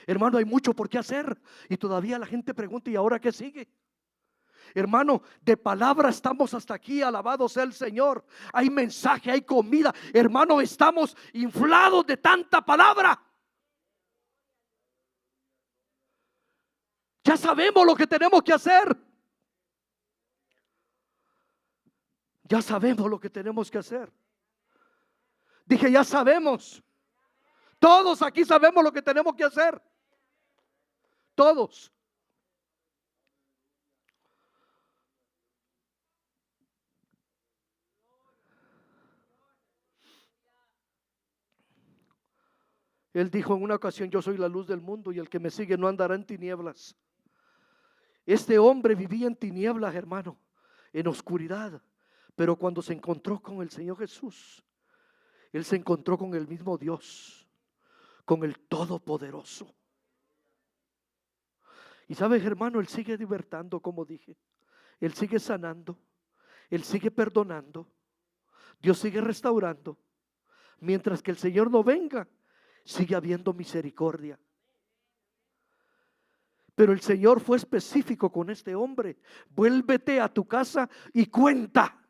Hermano, hay mucho por qué hacer. Y todavía la gente pregunta, ¿y ahora qué sigue? Hermano, de palabra estamos hasta aquí, alabado sea el Señor. Hay mensaje, hay comida. Hermano, estamos inflados de tanta palabra. Ya sabemos lo que tenemos que hacer. Ya sabemos lo que tenemos que hacer. Dije, ya sabemos. Todos aquí sabemos lo que tenemos que hacer. Todos. Él dijo en una ocasión, yo soy la luz del mundo y el que me sigue no andará en tinieblas. Este hombre vivía en tinieblas, hermano, en oscuridad. Pero cuando se encontró con el Señor Jesús, él se encontró con el mismo Dios, con el Todopoderoso. Y sabes, hermano, él sigue libertando, como dije. Él sigue sanando. Él sigue perdonando. Dios sigue restaurando. Mientras que el Señor no venga, sigue habiendo misericordia. Pero el Señor fue específico con este hombre. Vuélvete a tu casa y cuenta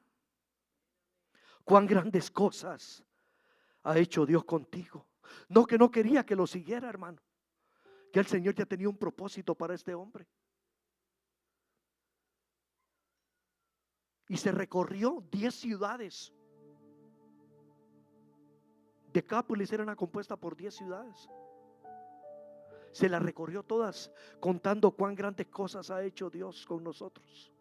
cuán grandes cosas ha hecho Dios contigo. No, que no quería que lo siguiera, hermano. Que el Señor ya tenía un propósito para este hombre. Y se recorrió 10 ciudades. Decápolis era una compuesta por 10 ciudades. Se las recorrió todas contando cuán grandes cosas ha hecho Dios con nosotros.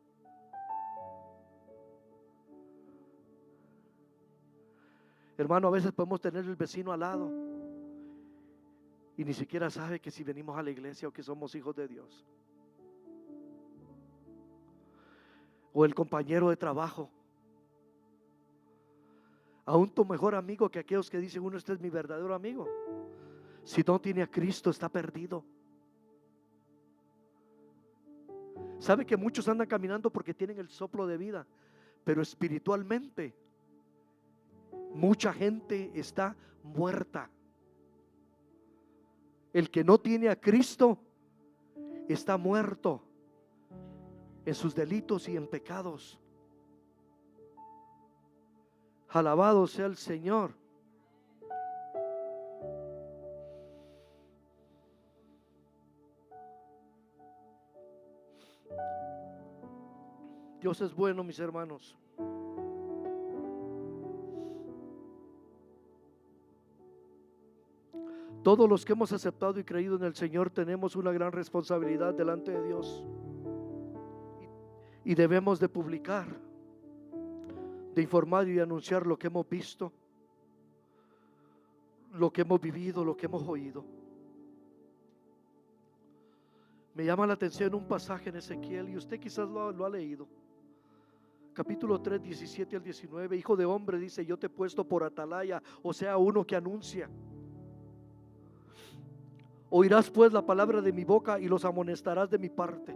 Hermano, a veces podemos tener el vecino al lado y ni siquiera sabe que si venimos a la iglesia o que somos hijos de Dios. O el compañero de trabajo. Aún tu mejor amigo que aquellos que dicen uno, este es mi verdadero amigo. Si no tiene a Cristo, está perdido. Sabe que muchos andan caminando porque tienen el soplo de vida, pero espiritualmente mucha gente está muerta. El que no tiene a Cristo está muerto en sus delitos y en pecados. Alabado sea el Señor. Dios es bueno, mis hermanos. Todos los que hemos aceptado y creído en el Señor tenemos una gran responsabilidad delante de Dios. Y debemos de publicar, de informar y de anunciar lo que hemos visto, lo que hemos vivido, lo que hemos oído. Me llama la atención un pasaje en Ezequiel, y usted quizás lo ha leído. Capítulo 3, 17 al 19. Hijo de hombre, dice, yo te he puesto por atalaya, o sea, uno que anuncia. Oirás pues la palabra de mi boca y los amonestarás de mi parte.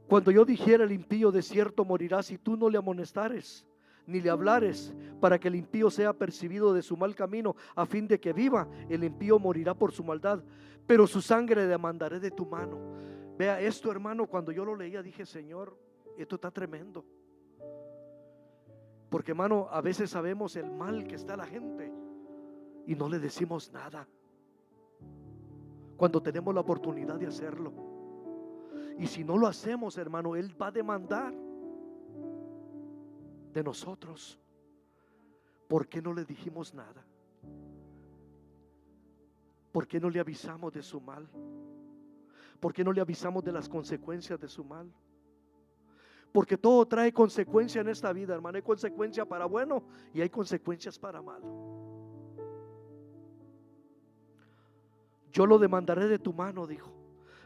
Cuando yo dijera el impío, de cierto morirá, si tú no le amonestares ni le hablares, para que el impío sea percibido de su mal camino, a fin de que viva. El impío morirá por su maldad, pero su sangre demandaré de tu mano. Vea esto, hermano, cuando yo lo leía dije, Señor, esto está tremendo. Porque, hermano, a veces sabemos el mal que está la gente y no le decimos nada cuando tenemos la oportunidad de hacerlo. Y si no lo hacemos, hermano, Él va a demandar de nosotros. ¿Por qué no le dijimos nada? ¿Por qué no le avisamos de su mal? ¿Por qué no le avisamos de las consecuencias de su mal? Porque todo trae consecuencia en esta vida, hermano. Hay consecuencia para bueno y hay consecuencias para malo. Yo lo demandaré de tu mano, dijo.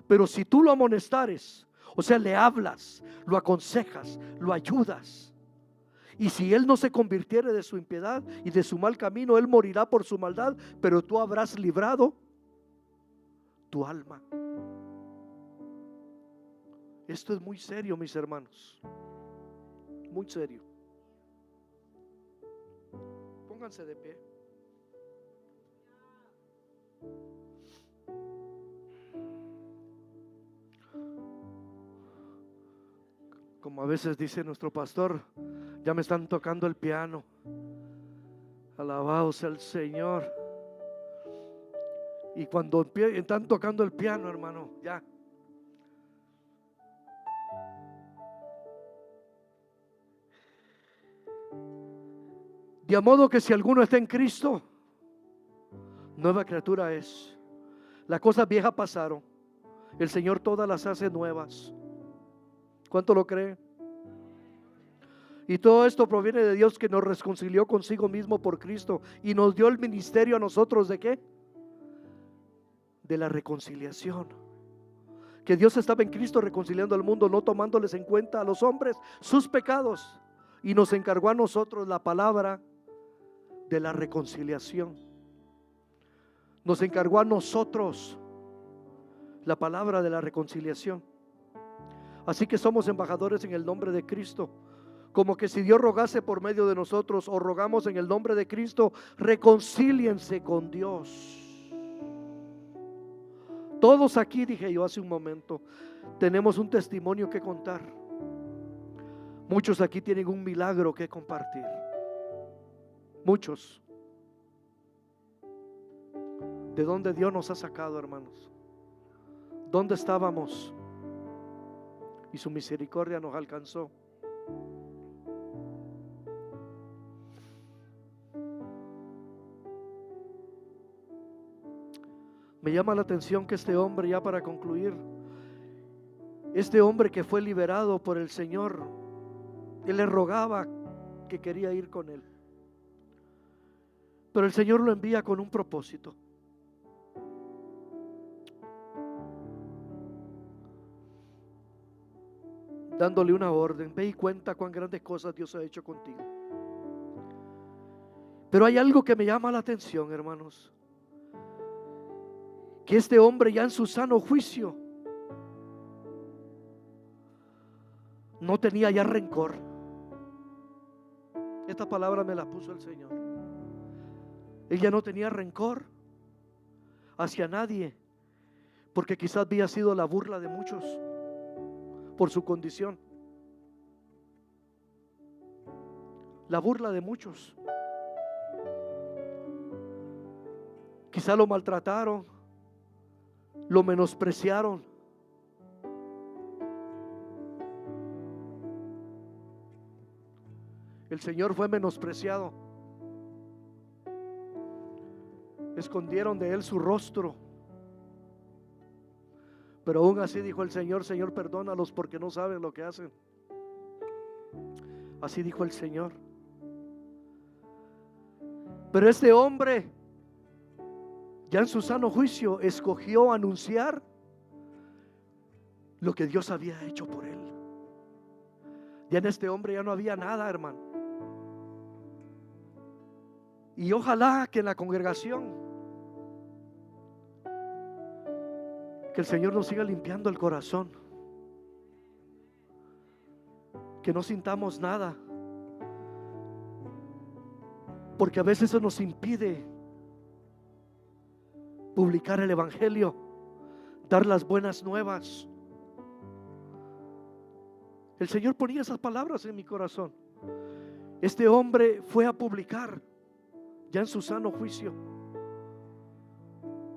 Pero si tú lo amonestares, o sea, le hablas, lo aconsejas, lo ayudas, y si él no se convirtiere de su impiedad y de su mal camino, él morirá por su maldad, pero tú habrás librado tu alma. Esto es muy serio, mis hermanos, muy serio. Pónganse de pie. Como a veces dice nuestro pastor, ya me están tocando el piano. Alabado sea el Señor. Y cuando están tocando el piano, hermano, ya. De modo que si alguno está en Cristo, nueva criatura es. Las cosas viejas pasaron, el Señor todas las hace nuevas. ¿Cuánto lo cree? Y todo esto proviene de Dios, que nos reconcilió consigo mismo por Cristo y nos dio el ministerio a nosotros ¿de qué? De la reconciliación. Que Dios estaba en Cristo reconciliando al mundo, no tomándoles en cuenta a los hombres sus pecados, y nos encargó a nosotros la palabra de la reconciliación. Nos encargó a nosotros la palabra de la reconciliación. Así que somos embajadores en el nombre de Cristo, como que si Dios rogase por medio de nosotros, o rogamos en el nombre de Cristo, reconcíliense con Dios. Todos aquí, dije yo hace un momento, tenemos un testimonio que contar. Muchos aquí tienen un milagro que compartir. Muchos. ¿De dónde Dios nos ha sacado, hermanos? ¿Dónde estábamos? Y su misericordia nos alcanzó. Me llama la atención que este hombre, ya para concluir, este hombre que fue liberado por el Señor, él le rogaba que quería ir con él, pero el Señor lo envía con un propósito. Dándole una orden: ve y cuenta cuán grandes cosas Dios ha hecho contigo. Pero hay algo que me llama la atención, hermanos, que este hombre, ya en su sano juicio, no tenía ya rencor. Esta palabra me la puso el Señor. Él ya no tenía rencor hacia nadie, porque quizás había sido la burla de muchos por su condición. La burla de muchos. Quizás lo maltrataron, lo menospreciaron. El Señor fue menospreciado. Escondieron de él su rostro. Pero aún así dijo el Señor: Señor, perdónalos porque no saben lo que hacen. Así dijo el Señor. Pero este hombre, ya en su sano juicio, escogió anunciar lo que Dios había hecho por él. Ya en este hombre ya no había nada, hermano. Y ojalá que en la congregación, que el Señor nos siga limpiando el corazón, que no sintamos nada, porque a veces eso nos impide publicar el evangelio, dar las buenas nuevas. El Señor ponía esas palabras en mi corazón. Este hombre fue a publicar ya en su sano juicio.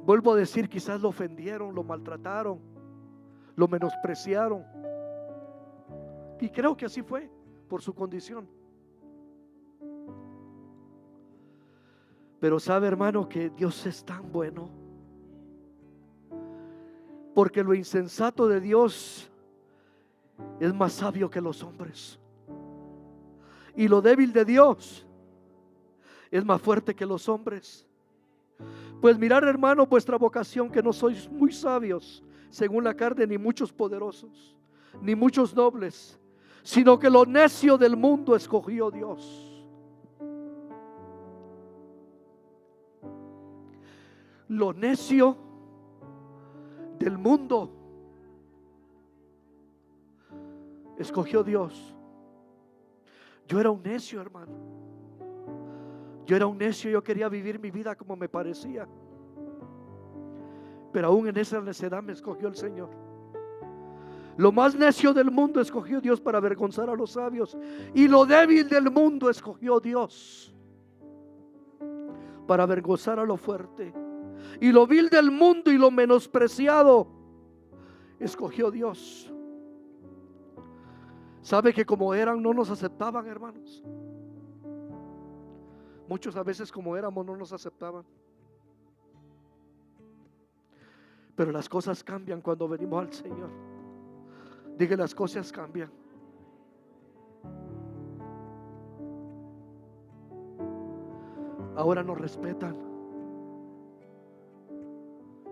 Vuelvo a decir, quizás lo ofendieron, lo maltrataron, lo menospreciaron, y creo que así fue por su condición. Pero sabe, hermano, que Dios es tan bueno, porque lo insensato de Dios es más sabio que los hombres, y lo débil de Dios es más fuerte que los hombres. Pues mirad, hermano, vuestra vocación, que no sois muy sabios según la carne, ni muchos poderosos, ni muchos nobles, sino que lo necio del mundo escogió Dios. Lo necio del mundo escogió Dios. Yo era un necio, hermano. Yo era un necio, yo quería vivir mi vida como me parecía. Pero aún en esa necedad me escogió el Señor. Lo más necio del mundo escogió Dios para avergonzar a los sabios, y lo débil del mundo escogió Dios para avergonzar a lo fuerte, y lo vil del mundo y lo menospreciado escogió Dios. ¿Sabe que como eran no nos aceptaban, hermanos? Muchos a veces como éramos no nos aceptaban. Pero las cosas cambian cuando venimos al Señor. Diga, las cosas cambian. Ahora nos respetan,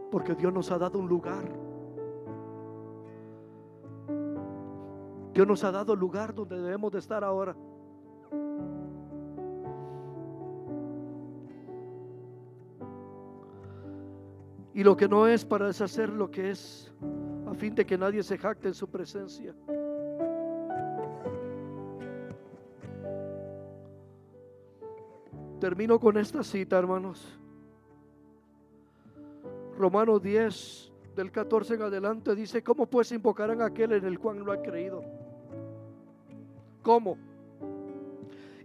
porque Dios nos ha dado un lugar. Dios nos ha dado el lugar donde debemos de estar ahora. Y lo que no es, para deshacer lo que es, a fin de que nadie se jacte en su presencia. Termino con esta cita, hermanos. Romanos 10, del 14 en adelante, dice: ¿cómo pues invocarán a aquel en el cual no han creído? ¿Cómo?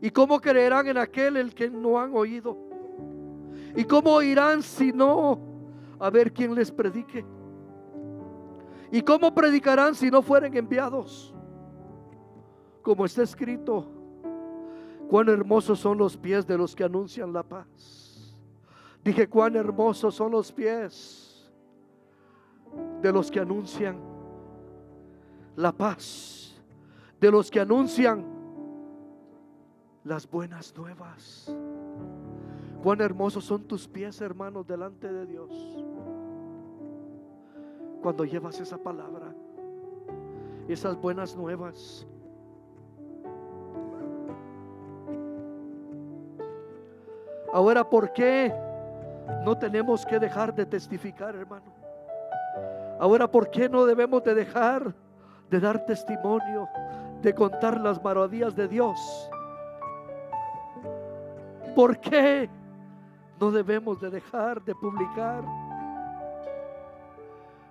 ¿Y cómo creerán en aquel el que no han oído? ¿Y cómo oirán si no a ver quién les predique? ¿Y cómo predicarán si no fueren enviados? Como está escrito: cuán hermosos son los pies de los que anuncian la paz. Dije, cuán hermosos son los pies de los que anuncian la paz, de los que anuncian las buenas nuevas. Cuán hermosos son tus pies, hermanos, delante de Dios, cuando llevas esa palabra, esas buenas nuevas. Ahora, ¿por qué no tenemos que dejar de testificar, hermano? Ahora, ¿por qué no debemos de dejar de dar testimonio, de contar las maravillas de Dios? ¿Por qué no debemos de dejar de publicar?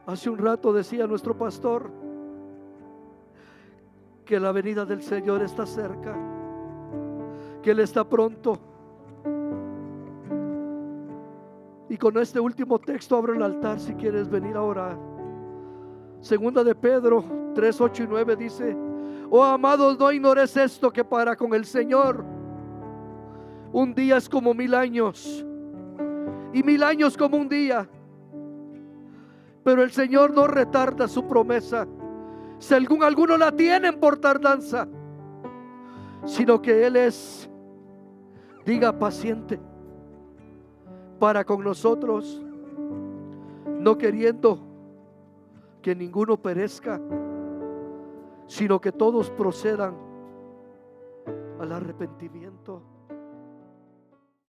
Hace un rato decía nuestro pastor que la venida del Señor está cerca, que Él está pronto. Y con este último texto abro el altar si quieres venir a orar. Segunda de Pedro 3, 8 y 9 dice: oh amados, no ignores esto, que para con el Señor un día es como 1000 años, y 1000 años como un día. Pero el Señor no retarda su promesa, según algunos la tienen por tardanza, sino que Él es, diga, paciente para con nosotros, no queriendo que ninguno perezca, sino que todos procedan al arrepentimiento.